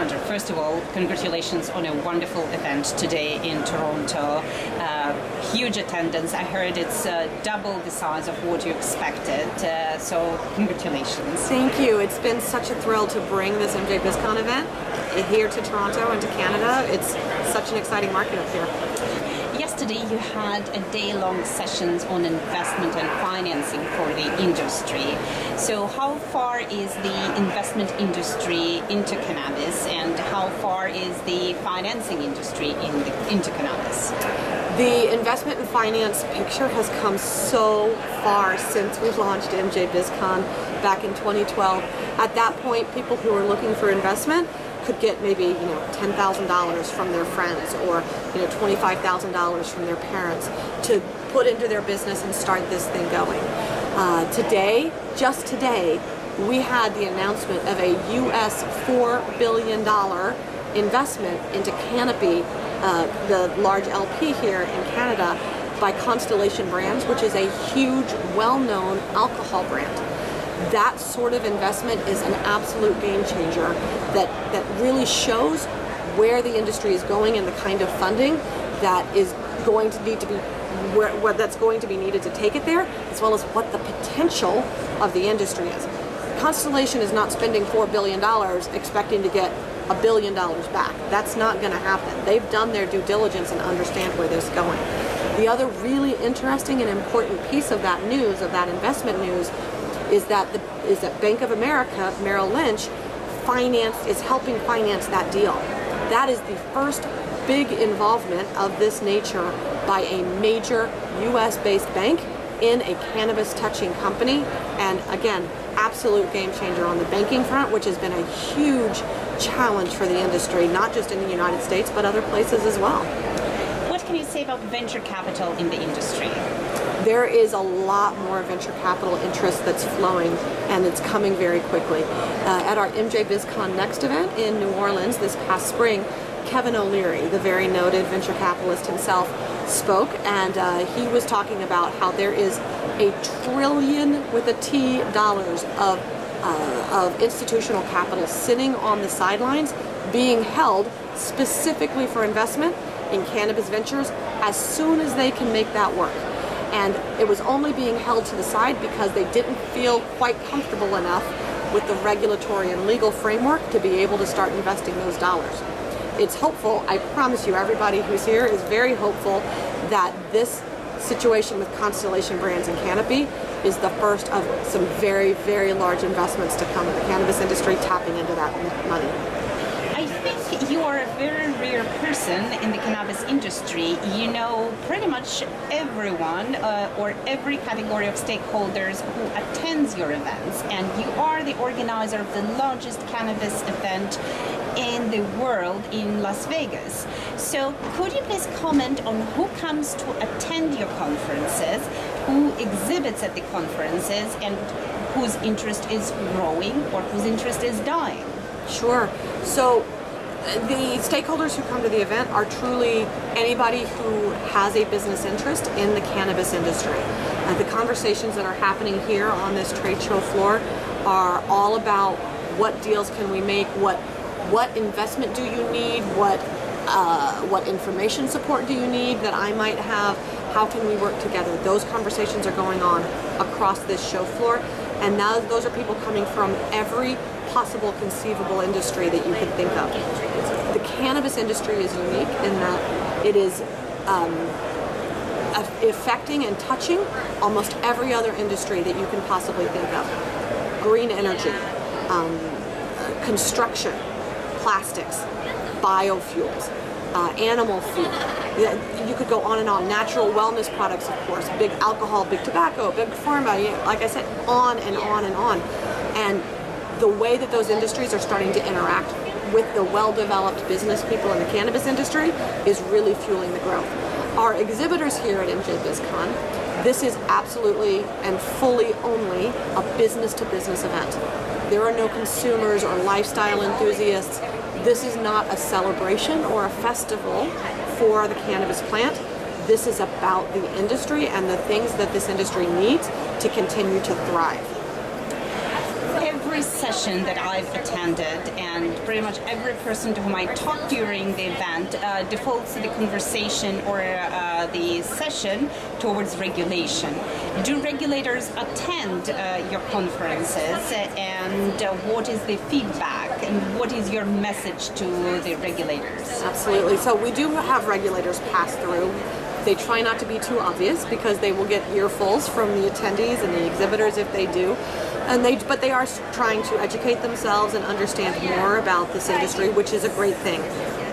Sandra, first of all, congratulations on a wonderful event today in Toronto. Huge attendance. I heard it's double the size of what you expected. So congratulations. Thank you. It's been such a thrill to bring this MJBizCon event here to Toronto and to Canada. It's such an exciting market up here. Yesterday you had a day-long sessions on investment and financing for the industry. So how far is the investment industry into cannabis, and how far is the financing industry into cannabis? The investment and finance picture has come so far since we launched MJBizCon back in 2012. At that point, people who were looking for investment could get maybe $10,000 from their friends, or $25,000 from their parents to put into their business and start this thing going. Today, just today, we had the announcement of a US $4 billion investment into Canopy, the large LP here in Canada, by Constellation Brands, which is a huge, well-known alcohol brand. That sort of investment is an absolute game changer that really shows where the industry is going and the kind of funding that is going to need to be that's going to be needed to take it there, as well as what the potential of the industry is. Constellation is not spending $4 billion expecting to get $1 billion back. That's not going to happen. They've done their due diligence and understand where this is going. The other really interesting and important piece of that news, of that investment news, is that Bank of America, Merrill Lynch, is helping finance that deal. That is the first big involvement of this nature by a major US-based bank in a cannabis-touching company, and again, absolute game changer on the banking front, which has been a huge challenge for the industry, not just in the United States, but other places as well. What can you say about venture capital in the industry? There is a lot more venture capital interest that's flowing, and it's coming very quickly. At our MJBizCon Next event in New Orleans this past spring, Kevin O'Leary, the very noted venture capitalist himself, spoke, and he was talking about how there is $1 trillion with a T dollars of institutional capital sitting on the sidelines, being held specifically for investment in cannabis ventures as soon as they can make that work. And it was only being held to the side because they didn't feel quite comfortable enough with the regulatory and legal framework to be able to start investing those dollars. It's hopeful, I promise you, everybody who's here is very hopeful that this situation with Constellation Brands and Canopy is the first of some very, very large investments to come in the cannabis industry tapping into that money. I think you are a very rare person in the cannabis industry. You know pretty much everyone or every category of stakeholders who attends your events, and you are the organizer of the largest cannabis event in the world in Las Vegas. So could you please comment on who comes to attend your conferences, who exhibits at the conferences, and whose interest is growing or whose interest is dying? Sure. So the stakeholders who come to the event are truly anybody who has a business interest in the cannabis industry. The conversations that are happening here on this trade show floor are all about what deals can we make, what investment do you need, what information support do you need that I might have, how can we work together. Those conversations are going on across this show floor, and now those are people coming from every possible conceivable industry that you could think of. The cannabis industry is unique in that it is affecting and touching almost every other industry that you can possibly think of. Green energy, construction, plastics, biofuels, animal feed. You could go on and on. Natural wellness products, of course, big alcohol, big tobacco, big pharma, like I said, on and on and on. And the way that those industries are starting to interact with the well-developed business people in the cannabis industry is really fueling the growth. Our exhibitors here at MJBizCon, this is absolutely and fully only a business-to-business event. There are no consumers or lifestyle enthusiasts. This is not a celebration or a festival for the cannabis plant. This is about the industry and the things that this industry needs to continue to thrive. Every every session that I've attended, and pretty much every person to whom I talk during the event defaults the conversation or the session towards regulation. Do regulators attend your conferences, and what is the feedback, and what is your message to the regulators? Absolutely. So we do have regulators pass through. They try not to be too obvious because they will get earfuls from the attendees and the exhibitors if they do. But they are trying to educate themselves and understand more about this industry, which is a great thing.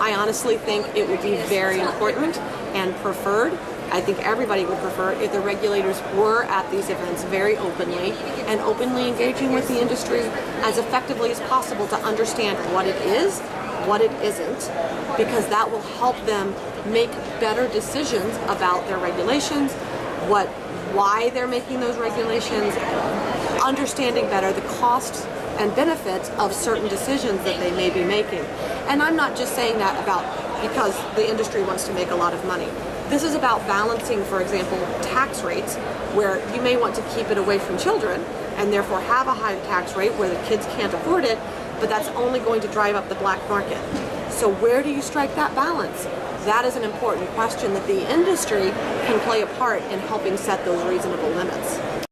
I honestly think it would be very important and preferred. I think everybody would prefer if the regulators were at these events very openly and openly engaging with the industry as effectively as possible to understand what it is, what it isn't, because that will help them make better decisions about their regulations, why they're making those regulations, understanding better the costs and benefits of certain decisions that they may be making. And I'm not just saying that because the industry wants to make a lot of money. This is about balancing, for example, tax rates, where you may want to keep it away from children and therefore have a high tax rate where the kids can't afford it, but that's only going to drive up the black market. So where do you strike that balance? That is an important question that the industry can play a part in helping set those reasonable limits.